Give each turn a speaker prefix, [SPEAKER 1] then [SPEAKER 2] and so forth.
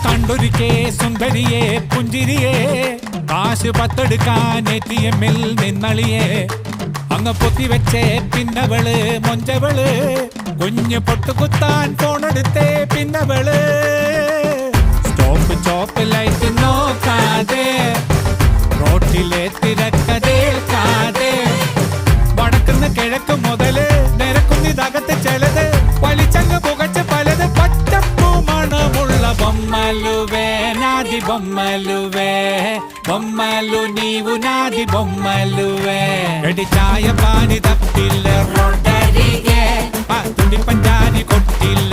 [SPEAKER 1] കണ്ടൊരുക്കേ സുന്ദരിയെ പുഞ്ചിരിയെ കാശ് പത്തെടുക്കാൻ ATM-ൽ നിന്നളിയെ അങ്ങ് പൊത്തിവെച്ചേ പിന്നവള് മൊഞ്ചവള് കുഞ്ഞ് പൊട്ടുകുത്താൻ ഫോണെടുത്തേ പിന്നവള് സ്റ്റോപ്പ് ചോപ്പ് ലൈറ്റ് നോക്കാതെ റോട്ടിലെ തിരക്കതേൽക്കാതെ വടക്കുന്ന് കിഴക്ക് മുതല് നിരക്കുന്നിതകത്ത് ചിലത് വലിച്ചങ്ങ് പുകച്ച് പലത് പച്ചപ്പൂ മണമുള്ള ബൊമ്മലുവേ നാദി ബൊമ്മലുവേ బొమ్మలు నీవు నాది బొమ్మలువే గడి చాయ పాని తప్పిల్ల రొట్టరిగే తుండి పంజాని కొట్టిల్ల